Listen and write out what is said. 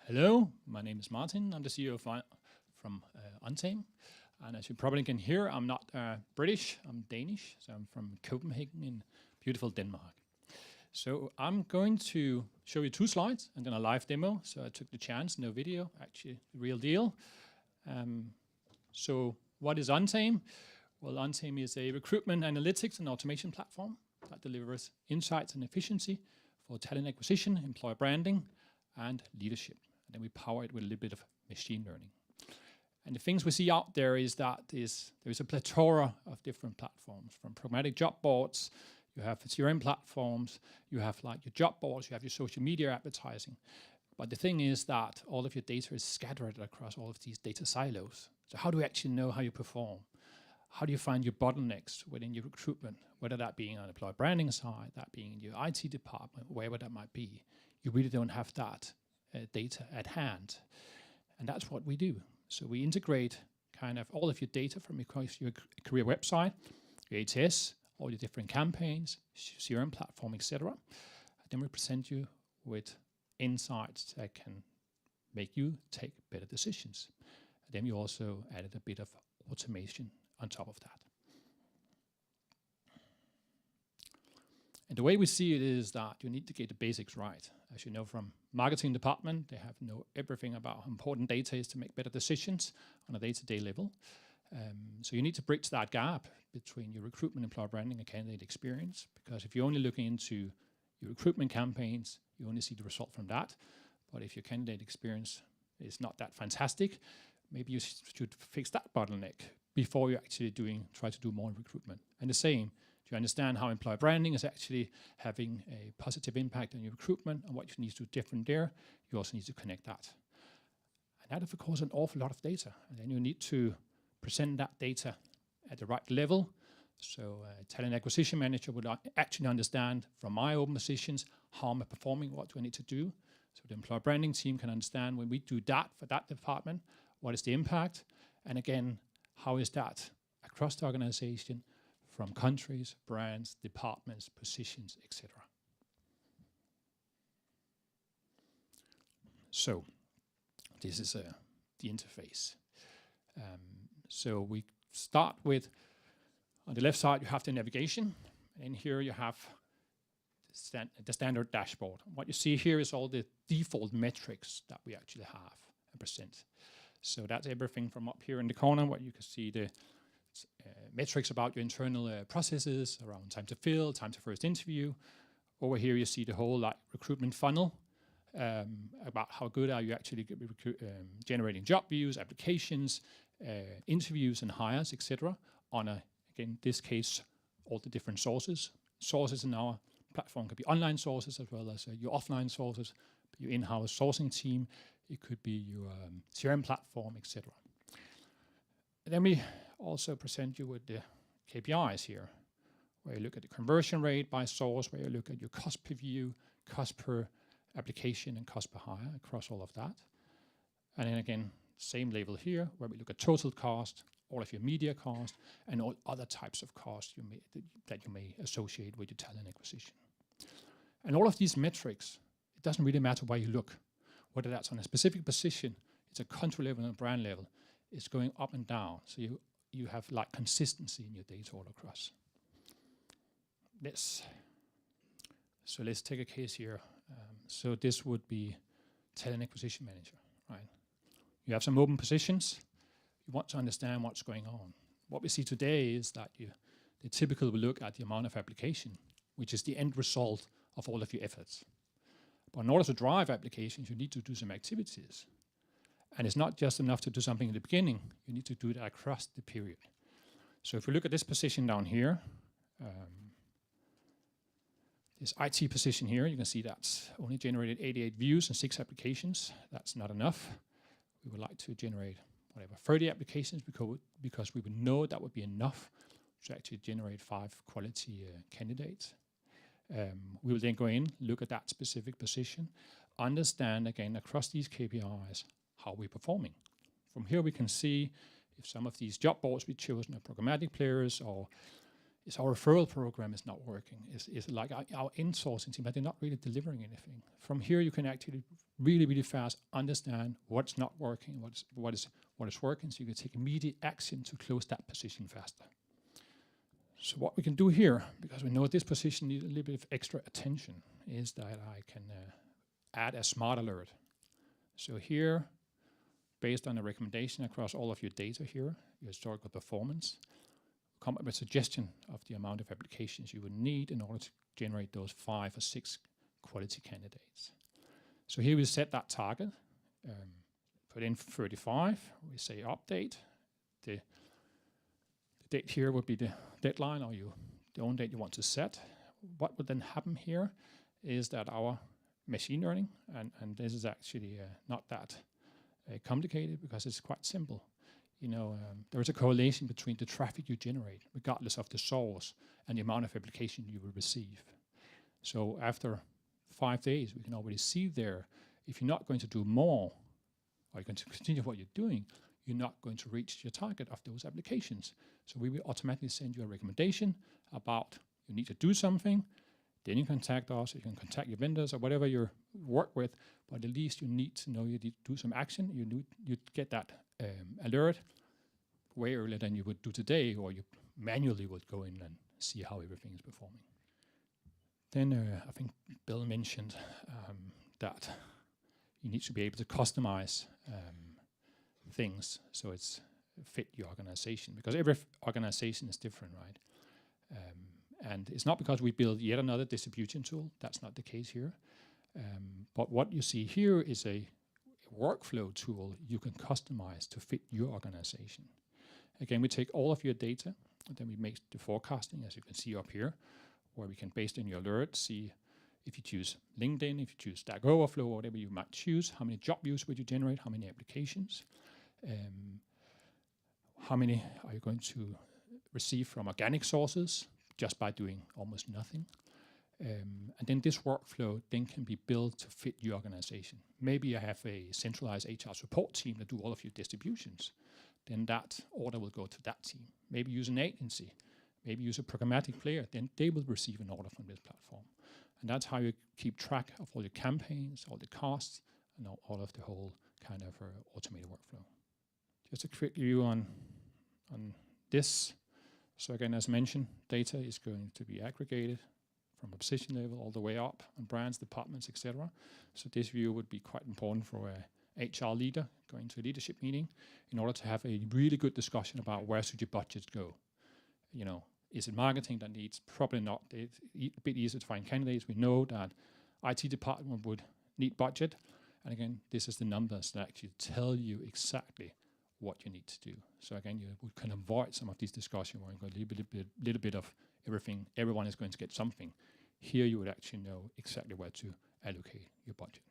Hello, my name is Martin. I'm the CEO from ONTAME. And as you probably can hear, I'm not British, I'm Danish. So I'm from Copenhagen in beautiful Denmark. So I'm going to show you 2 slides and then a live demo. So I took the chance, no video, actually the real deal. So what is ONTAME? Well, ONTAME is a recruitment analytics and automation platform that delivers insights and efficiency for talent acquisition, employer branding, and leadership. And then we power it with a little bit of machine learning. And the things we see out there is that there is a plethora of different platforms, from programmatic job boards, you have CRM platforms, you have like your job boards, you have your social media advertising. But the thing is that all of your data is scattered across all of these data silos. So how do you actually know how you perform? How do you find your bottlenecks within your recruitment, whether that being on the employer branding side, that being in your IT department, wherever that might be? You really don't have that data at hand. And that's what we do. So we integrate kind of all of your data from your career website, your ATS, all your different campaigns, CRM platform, etc. And then we present you with insights that can make you take better decisions. And then we also added a bit of automation on top of that. And the way we see it is that you need to get the basics right. As you know from marketing department, they have to know everything about how important data is to make better decisions on a day-to-day level. So you need to bridge that gap between your recruitment, employer branding, and candidate experience. Because if you're only looking into your recruitment campaigns, you only see the result from that. But if your candidate experience is not that fantastic, maybe you should fix that bottleneck before you're actually try to do more in recruitment. And the same, you understand how employer branding is actually having a positive impact on your recruitment and what you need to do different there, you also need to connect that. And that is, of course, an awful lot of data. And then you need to present that data at the right level. So a talent acquisition manager would actually understand from my open positions, how am I performing, what do I need to do? So the employer branding team can understand when we do that for that department, what is the impact? And again, how is that across the organization, from countries, brands, departments, positions, etc. So this is the interface. So we start with, on the left side, you have the navigation. And here you have the standard dashboard. What you see here is all the default metrics that we actually have and present. So that's everything from up here in the corner, where you can see the metrics about your internal processes around time to fill, time to first interview. Over here you see the whole recruitment funnel, about how good are you actually generating job views, applications, interviews and hires, etc. On again, this case, all the different sources. Sources in our platform could be online sources as well as your offline sources, your in-house sourcing team, it could be your CRM platform, etc. Then we also present you with the KPIs here, where you look at the conversion rate by source, where you look at your cost per view, cost per application, and cost per hire across all of that. And then again, same label here, where we look at total cost, all of your media cost, and all other types of costs that you may associate with your talent acquisition. And all of these metrics, it doesn't really matter where you look, whether that's on a specific position, it's a country level and a brand level, it's going up and down. So you have like consistency in your data all across. So let's take a case here. So this would be talent acquisition manager, right? You have some open positions. You want to understand what's going on. What we see today is that they typically will look at the amount of application, which is the end result of all of your efforts. But in order to drive applications, you need to do some activities. And it's not just enough to do something in the beginning, you need to do it across the period. So if we look at this position down here, this IT position here, you can see that's only generated 88 views and 6 applications. That's not enough. We would like to generate 30 applications because we would know that would be enough to actually generate 5 quality candidates. We will then go in, look at that specific position, understand again across these KPIs how we're performing. From here we can see if some of these job boards we've chosen are programmatic players or Is our referral program is not working? Is like our insourcing team, but they're not really delivering anything. From here, you can actually really, really fast understand what's not working, what is working, so you can take immediate action to close that position faster. So what we can do here, because we know this position needs a little bit of extra attention, is that I can add a smart alert. So here, based on a recommendation across all of your data here, your historical performance, come up with a suggestion of the amount of applications you would need in order to generate those 5 or 6 quality candidates. So here we set that target, put in 35, we say update. The date here would be the deadline or the own date you want to set. What would then happen here is that our machine learning, and this is actually not that complicated because it's quite simple. There is a correlation between the traffic you generate, regardless of the source, and the amount of application you will receive. So after 5 days, we can already see there, if you're not going to do more, or you're going to continue what you're doing, you're not going to reach your target of those applications. So we will automatically send you a recommendation about you need to do something. Then you contact us, you can contact your vendors or whatever you work with, but at least you need to know you need to do some action. You get that alert way earlier than you would do today, or you manually would go in and see how everything is performing. Then I think Bill mentioned that you need to be able to customize things so it's fit your organization, because every organization is different, right? And it's not because we build yet another distribution tool. That's not the case here. But what you see here is a workflow tool you can customize to fit your organization. Again, we take all of your data, and then we make the forecasting, as you can see up here, where we can, based on your alert, see if you choose LinkedIn, if you choose Stack Overflow, or whatever you might choose, how many job views would you generate, how many applications, how many are you going to receive from organic sources just by doing almost nothing. And then this workflow then can be built to fit your organization. Maybe I have a centralized HR support team that do all of your distributions. Then that order will go to that team. Maybe use an agency. Maybe use a programmatic player. Then they will receive an order from this platform. And that's how you keep track of all your campaigns, all the costs, and all of the whole kind of automated workflow. Just a quick view on this. So again, as mentioned, data is going to be aggregated from a position level all the way up on brands, departments, etc. So this view would be quite important for a HR leader going to a leadership meeting in order to have a really good discussion about where should your budgets go. Is it marketing that needs? Probably not. It's a bit easier to find candidates. We know that IT department would need budget. And again, this is the numbers that actually tell you exactly what you need to do. So again, you can avoid some of these discussions where you go a little bit of everything. Everyone is going to get something. Here you would actually know exactly where to allocate your budget.